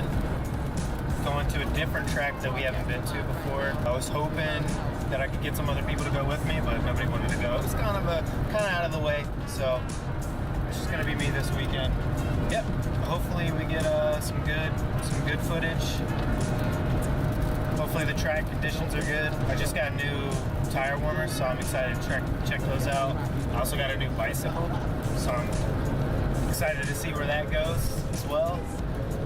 weekend, going to a different track that we haven't been to before. I was hoping that I could get some other people to go with me, but nobody wanted to go. It was kind of out of the way, so it's just gonna be me this weekend. Yep. Hopefully we get some good footage. Hopefully the track conditions are good. I just got new tire warmers, so I'm excited to check those out. I also got a new bicycle, so I'm excited to see where that goes as well.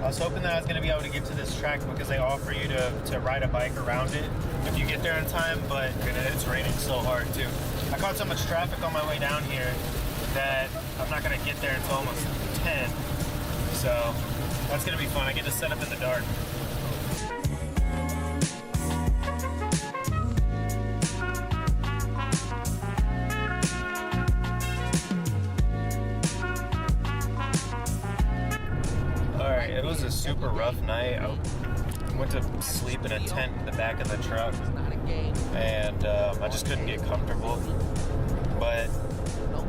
I was hoping that I was going to be able to get to this track because they offer you to ride a bike around it if you get there in time, but it's raining so hard too. I caught so much traffic on my way down here that I'm not going to get there until almost 10, so that's going to be fun. I get to set up in the dark. It was a super rough night. I went to sleep in a tent in the back of the truck, and I just couldn't get comfortable. But I'll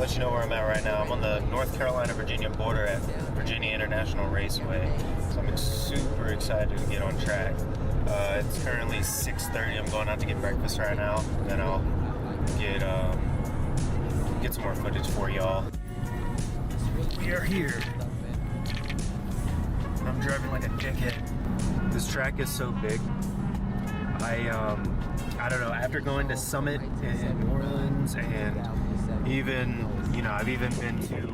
let you know where I'm at right now. I'm on the North Carolina-Virginia border at Virginia International Raceway, so I'm super excited to get on track. It's currently 6:30. I'm going out to get breakfast right now, then I'll get some more footage for y'all. We are here. I'm driving like a dickhead. This track is so big. I don't know, after going to Summit in New Orleans, and even, I've even been to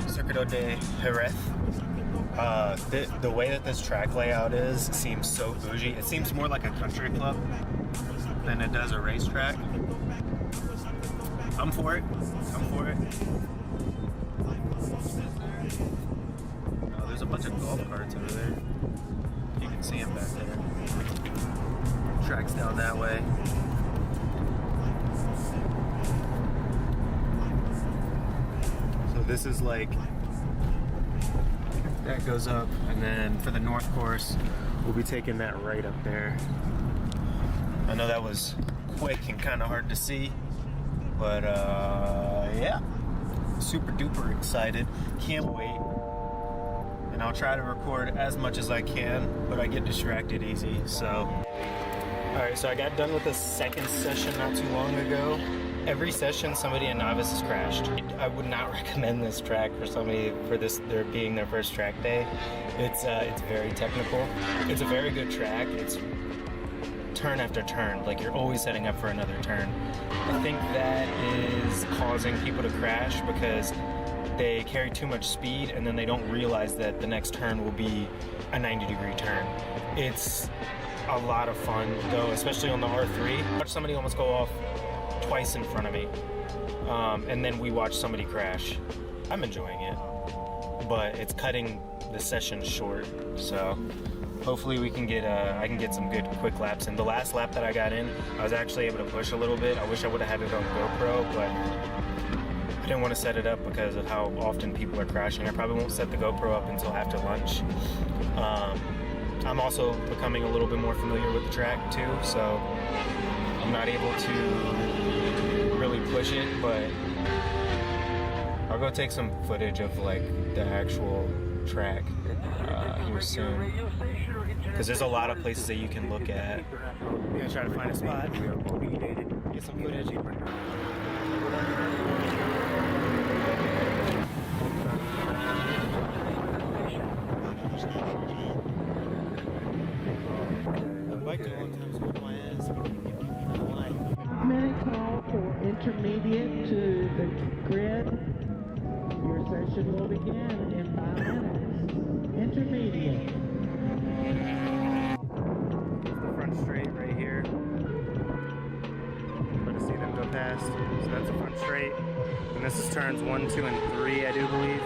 Circuito de Jerez. The way that this track layout seems so bougie. It seems more like a country club than it does a racetrack. I'm for it. Oh, there's a bunch of golf carts over there. You can see them back there. Track's down that way. So this is like, that goes up, and then for the north course, we'll be taking that right up there. I know that was quick and kind of hard to see, but yeah. Super duper excited, can't wait, and I'll try to record as much as I can, but I get distracted easy, so. Alright, so I got done with the second session not too long ago. Every session somebody in novice has crashed. I would not recommend this track for somebody there being their first track day. It's very technical. It's a very good track. It's turn after turn, like you're always setting up for another turn. I think that is causing people to crash because they carry too much speed and then they don't realize that the next turn will be a 90-degree turn. It's a lot of fun though, especially on the R3. I watched somebody almost go off twice in front of me, and then we watched somebody crash. I'm enjoying it, but it's cutting the session short, so hopefully we can I can get some good quick laps. And the last lap that I got in, I was actually able to push a little bit. I wish I would have had it on GoPro, but I didn't want to set it up because of how often people are crashing. I probably won't set the GoPro up until after lunch. I'm also becoming a little bit more familiar with the track too, so I'm not able to really push it, but I'll go take some footage of like the actual track here soon, because there's a lot of places that you can look at. I'm gonna try to find a spot, get some footage. Minute call for intermediate to the grid. Your session will begin in 5 minutes. Intermediate. The front straight right here. I'm going to see them go past. So that's the front straight. And this is turns 1, 2, and 3, I do believe.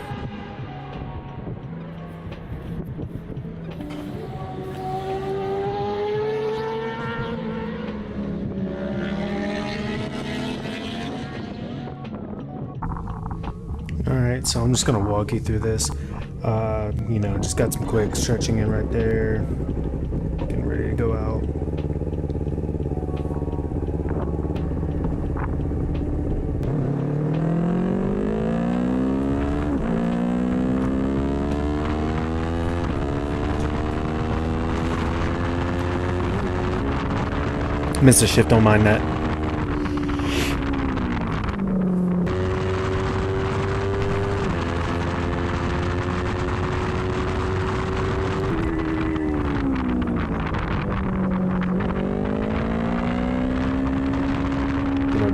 Alright, so I'm just going to walk you through this. Just got some quick stretching in right there. Getting ready to go out. Missed a shift, don't mind that.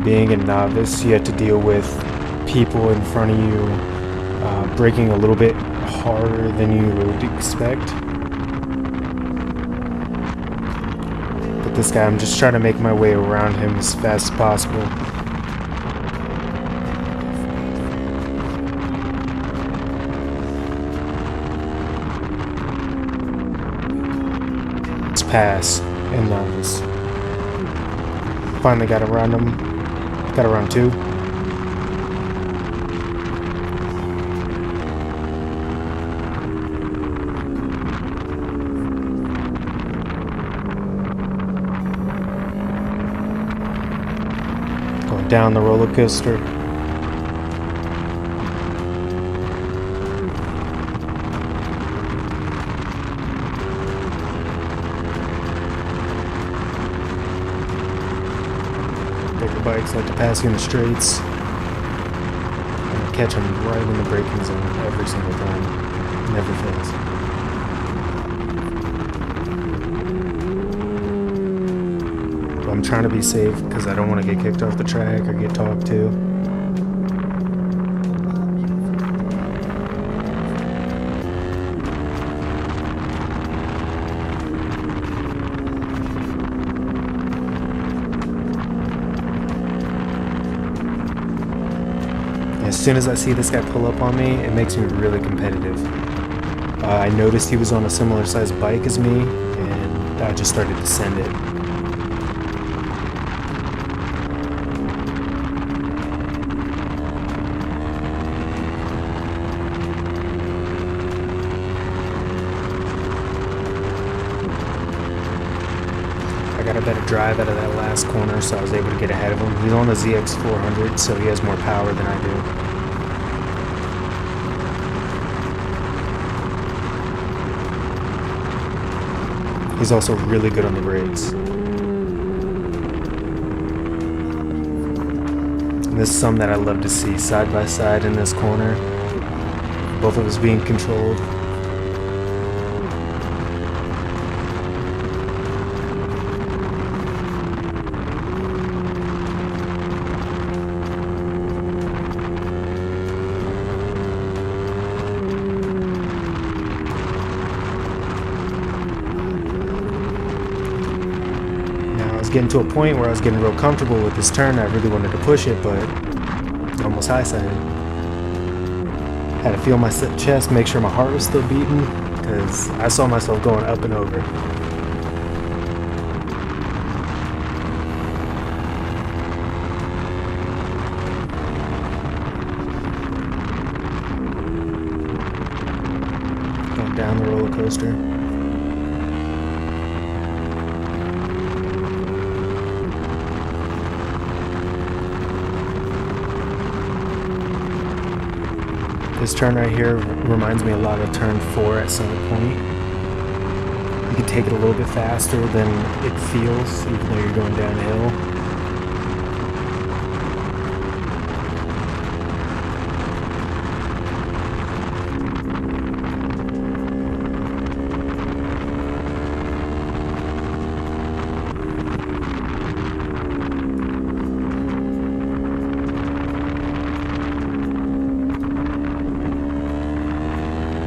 Being a novice, you have to deal with people in front of you braking a little bit harder than you would expect. But this guy, I'm just trying to make my way around him as fast as possible. Let's pass and novice. Finally got around him. Got around 2. Going down the roller coaster. Bigger bikes like to pass you in the straights. And catch them right in the braking zone every single time. Never fails. But I'm trying to be safe because I don't want to get kicked off the track or get talked to. As soon as I see this guy pull up on me, it makes me really competitive. I noticed he was on a similar sized bike as me, and I just started to send it. I got a better drive out of that last corner, so I was able to get ahead of him. He's on the ZX400, so he has more power than I do. He's also really good on the brakes. And this is something that I love to see, side by side in this corner. Both of us being controlled. Getting to a point where I was getting real comfortable with this turn. I really wanted to push it, but almost high-sided. Had to feel my chest, make sure my heart was still beating, because I saw myself going up and over. Going down the roller coaster. This turn right here reminds me a lot of turn 4 at Summit Point. You can take it a little bit faster than it feels, even though you're going downhill.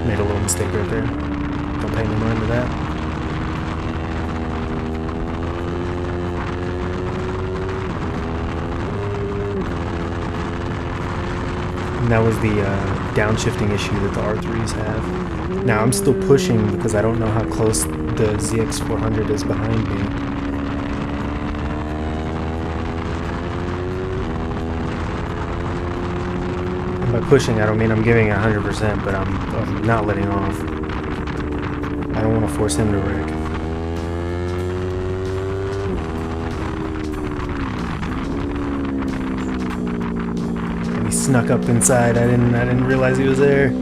Made a little mistake right there. Don't pay any mind to that. And that was the downshifting issue that the R3s have. Now I'm still pushing because I don't know how close the ZX400 is behind me. By pushing, I don't mean I'm giving 100%, but I'm not letting off. I don't want to force him to wreck. And he snuck up inside. I didn't realize he was there.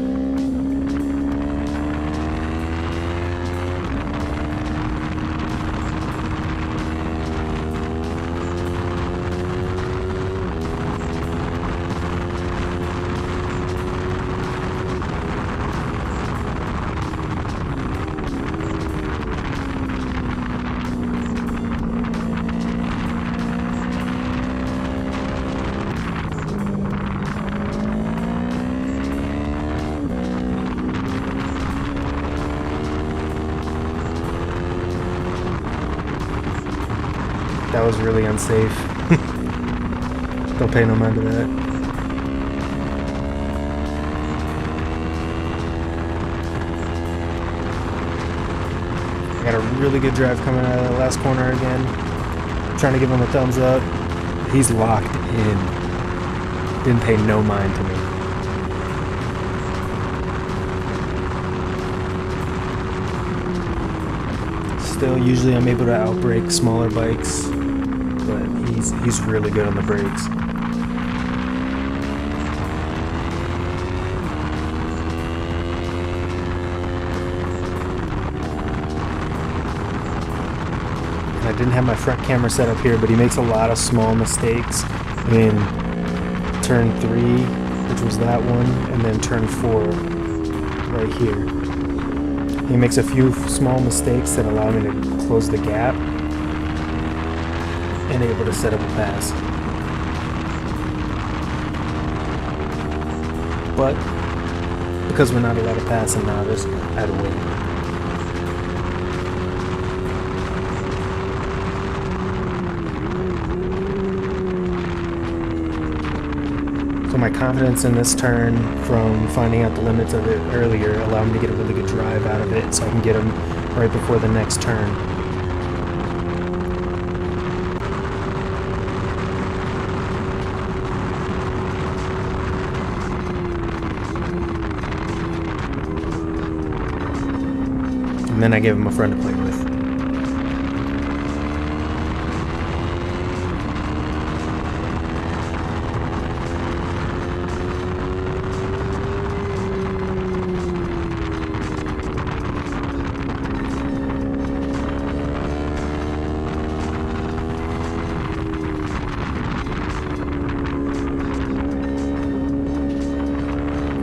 that was really unsafe. Don't pay no mind to that. I got a really good drive coming out of the last corner again. Trying to give him a thumbs up. He's locked in. Didn't pay no mind to me. Still, usually I'm able to outbrake smaller bikes, but he's really good on the brakes. I didn't have my front camera set up here, but he makes a lot of small mistakes in turn 3, which was that one, and then turn 4 right here. He makes a few small mistakes that allow me to close the gap and able to set up a pass. But because we're not allowed to pass in novice, I had to wait. So my confidence in this turn from finding out the limits of it earlier allowed me to get a really good drive out of it so I can get him right before the next turn. And then I gave him a friend to play with.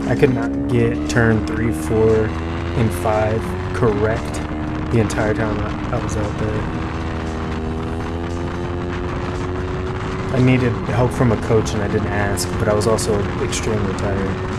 I could not get turn 3, 4, and 5 correct the entire time I was out there. I needed help from a coach and I didn't ask, but I was also extremely tired.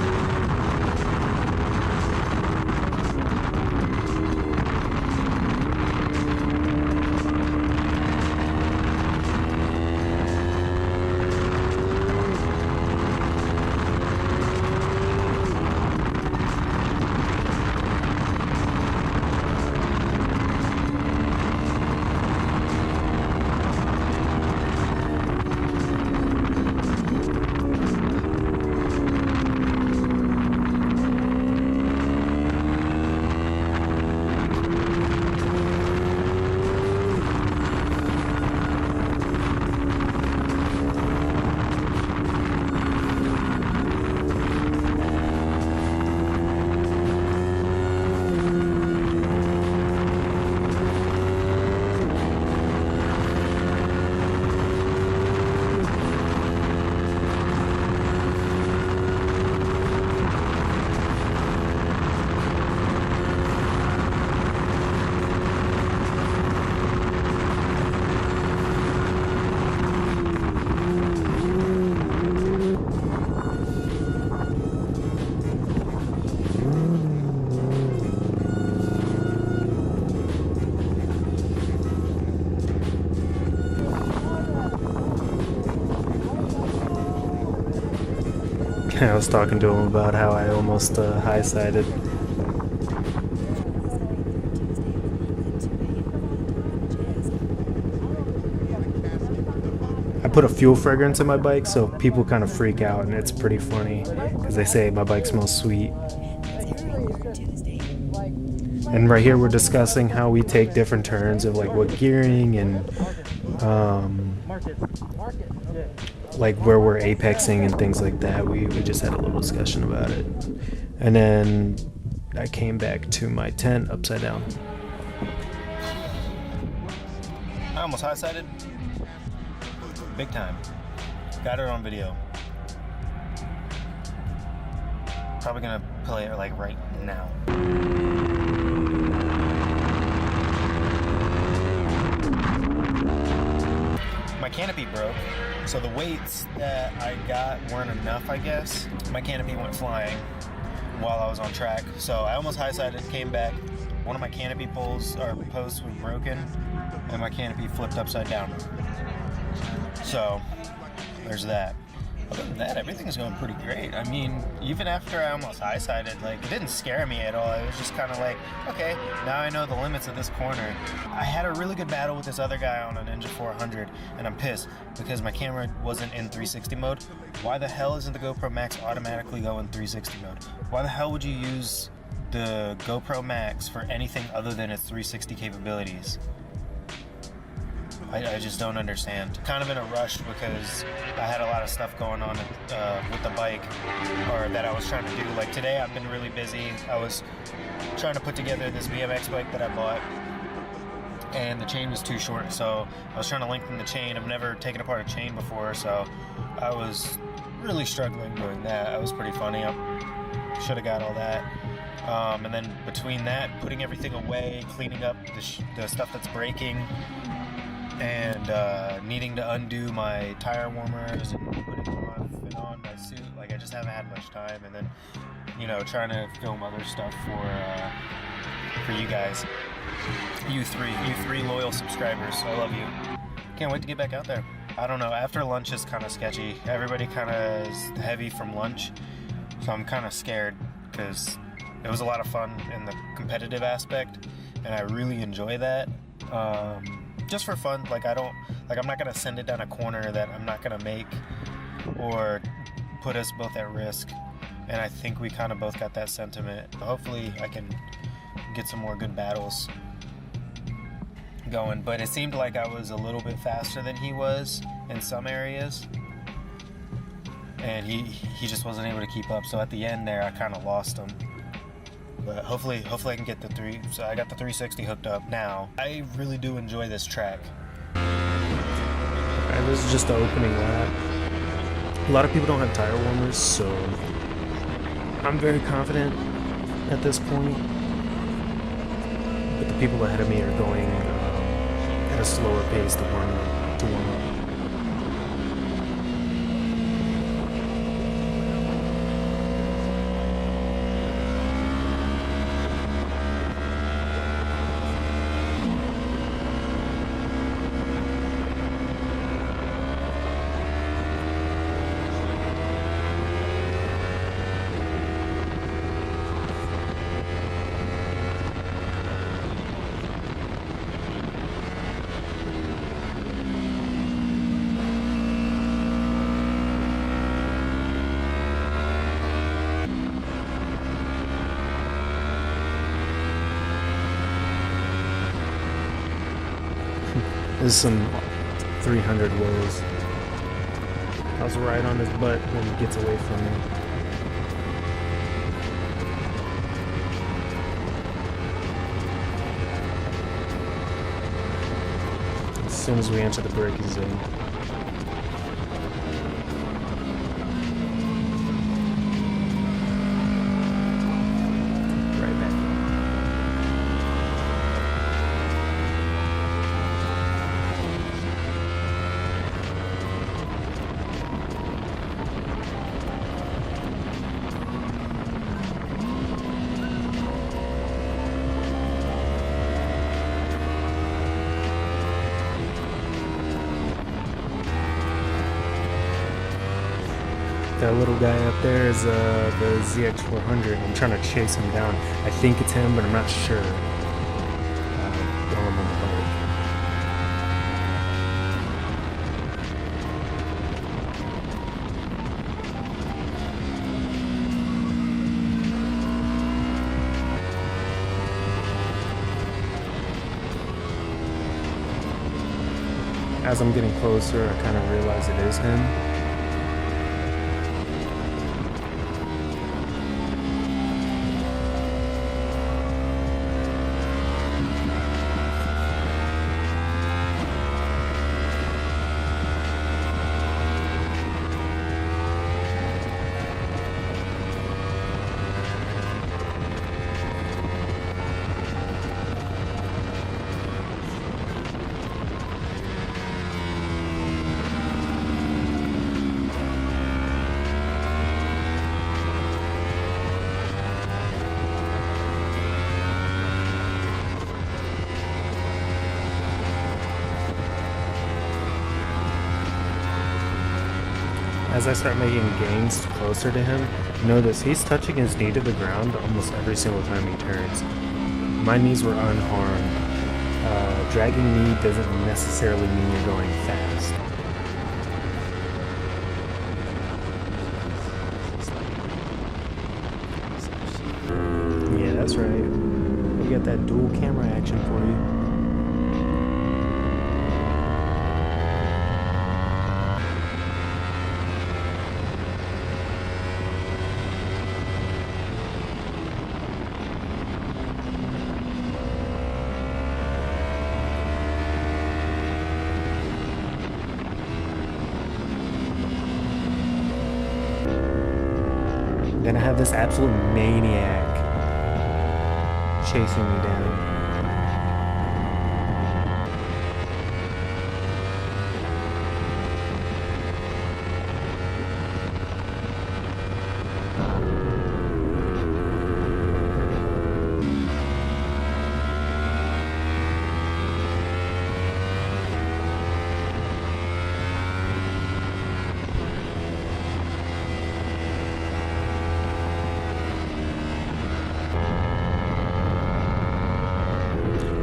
I was talking to him about how I almost high-sided. I put a fuel fragrance in my bike so people kind of freak out, and it's pretty funny because they say my bike smells sweet. And right here we're discussing how we take different turns of like what gearing and like where we're apexing and things like that. We just had a little discussion about it. And then I came back to my tent upside down. I almost high-sided. Big time. Got it on video. Probably gonna play it like right now. My canopy broke, so the weights that I got weren't enough, I guess. My canopy went flying while I was on track, so I almost high-sided, came back. One of my canopy posts were broken, and my canopy flipped upside down. So there's that. Other than that, everything's going pretty great. I mean, even after I almost high-sided, like, it didn't scare me at all. It was just kind of like, okay, now I know the limits of this corner. I had a really good battle with this other guy on a Ninja 400, and I'm pissed because my camera wasn't in 360 mode. Why the hell isn't the GoPro Max automatically go in 360 mode? Why the hell would you use the GoPro Max for anything other than its 360 capabilities? I just don't understand. Kind of in a rush because I had a lot of stuff going on with the bike, or that I was trying to do. Like today, I've been really busy. I was trying to put together this BMX bike that I bought, and the chain was too short, so I was trying to lengthen the chain. I've never taken apart a chain before, so I was really struggling doing that. It was pretty funny. I should have got all that. And then between that, putting everything away, cleaning up the stuff that's breaking, and needing to undo my tire warmers and putting off and on my suit, like I just haven't had much time. And then, you know, trying to film other stuff for you guys, you three loyal subscribers. I love you. Can't wait to get back out there. I don't know. After lunch is kind of sketchy. Everybody kind of is heavy from lunch, so I'm kind of scared because it was a lot of fun in the competitive aspect, and I really enjoy that. Just for fun, I'm not gonna send it down a corner that I'm not gonna make or put us both at risk. And I think we kind of both got that sentiment. Hopefully I can get some more good battles going. But it seemed like I was a little bit faster than he was in some areas, and he just wasn't able to keep up. So at the end there, I kind of lost him. But hopefully I can get so I got the 360 hooked up now. I really do enjoy this track. Alright, this is just the opening lap. A lot of people don't have tire warmers, so I'm very confident at this point. But the people ahead of me are going at a slower pace to warm up. This is some 300 woes. I was right on his butt when he gets away from me. As soon as we enter the braking zone. Right back. That little guy up there is the ZX400. I'm trying to chase him down. I think it's him, but I'm not sure. While I'm on the bike. As I'm getting closer, I kind of realize it is him. as I start making gains closer to him, notice he's touching his knee to the ground almost every single time he turns. My knees were unharmed. Dragging knee doesn't necessarily mean you're going fast. Yeah, that's right. We got that dual camera action for you. Then I have this absolute maniac chasing me down.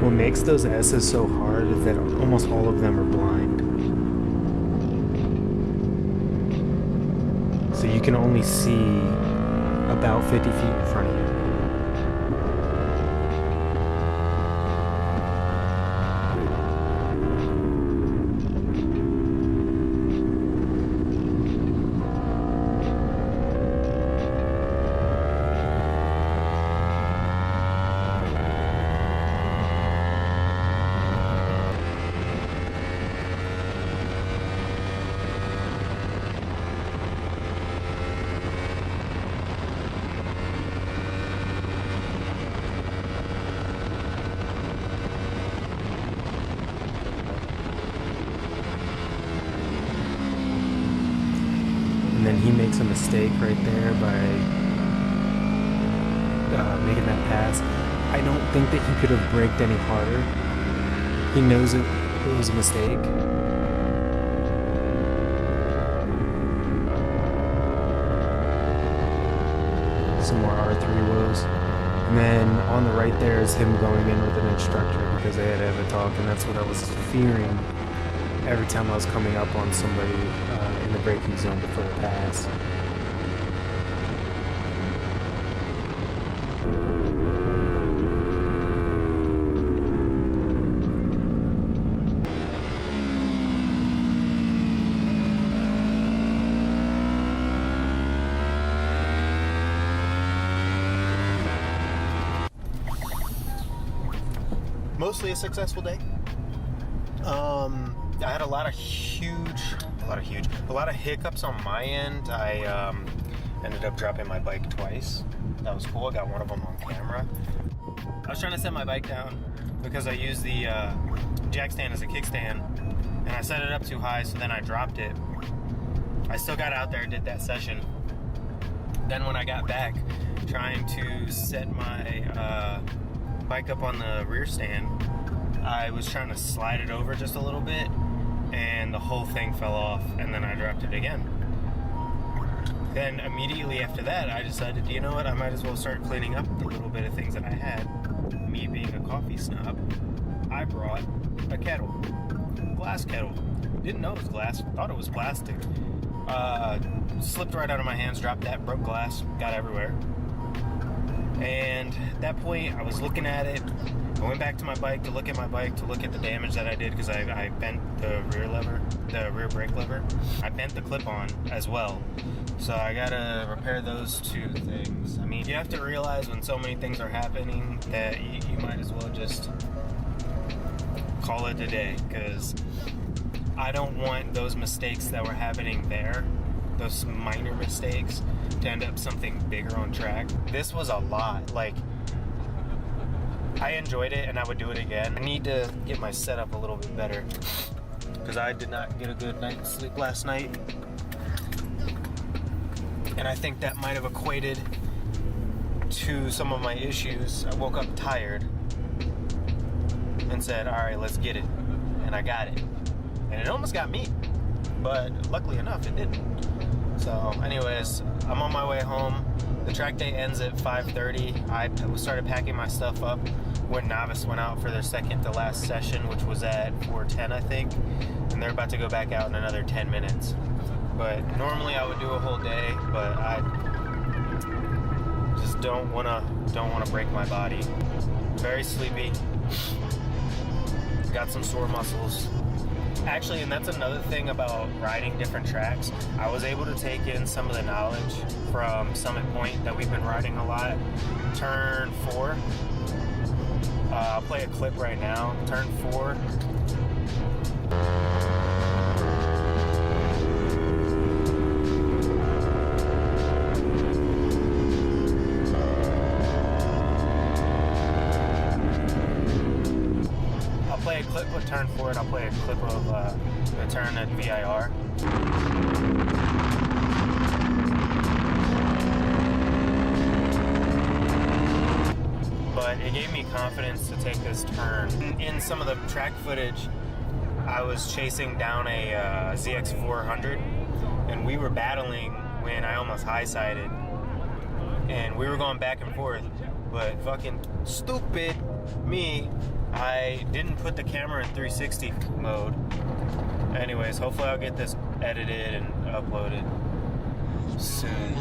What makes those S's so hard is that almost all of them are blind. So you can only see about 50 feet in front of you. And then he makes a mistake right there by making that pass. I don't think that he could have braked any harder. He knows it was a mistake. Some more R3 woes. And then on the right there is him going in with an instructor because they had to have a talk, and that's what I was fearing every time I was coming up on somebody in the braking zone before the pass. Mostly a successful day. I had a lot of hiccups on my end. I ended up dropping my bike twice. That was cool. I got one of them on camera. I was trying to set my bike down because I used the jack stand as a kickstand, and I set it up too high, so then I dropped it. I still got out there and did that session. Then when I got back, trying to set my bike up on the rear stand, I was trying to slide it over just a little bit, and the whole thing fell off, and then I dropped it again. Then immediately after that, I decided, you know what, I might as well start cleaning up the little bit of things that I had. Me being a coffee snob, I brought a kettle, glass kettle. Didn't know it was glass, thought it was plastic. Slipped right out of my hands, dropped that, broke glass, got everywhere. And at that point, I was looking at it. I went back to my bike to look at my bike, to look at the damage that I did, because I bent the rear brake lever. I bent the clip-on as well. So I gotta repair those two things. I mean, you have to realize when so many things are happening that you might as well just call it a day, because I don't want those mistakes that were happening there, those minor mistakes, to end up something bigger on track. This was a lot. Like, I enjoyed it and I would do it again. I need to get my setup a little bit better because I did not get a good night's sleep last night. And I think that might have equated to some of my issues. I woke up tired and said, all right, let's get it. And I got it. And it almost got me, but luckily enough, it didn't. So anyways, I'm on my way home. The track day ends at 5:30. I started packing my stuff up when Novice went out for their second to last session, which was at 4:10, I think. And they're about to go back out in another 10 minutes. But normally I would do a whole day, but I just don't wanna break my body. Very sleepy. Got some sore muscles. Actually, and that's another thing about riding different tracks. I was able to take in some of the knowledge from Summit Point that we've been riding a lot. Turn 4. I'll play a clip right now. Turn 4. I'll play a clip of turn 4 and I'll play a clip of the turn at VIR. But it gave me confidence to take this turn. In some of the track footage, I was chasing down a ZX400 and we were battling when I almost high-sided. And we were going back and forth, but fucking stupid me, I didn't put the camera in 360 mode. Anyways, hopefully I'll get this edited and uploaded soon.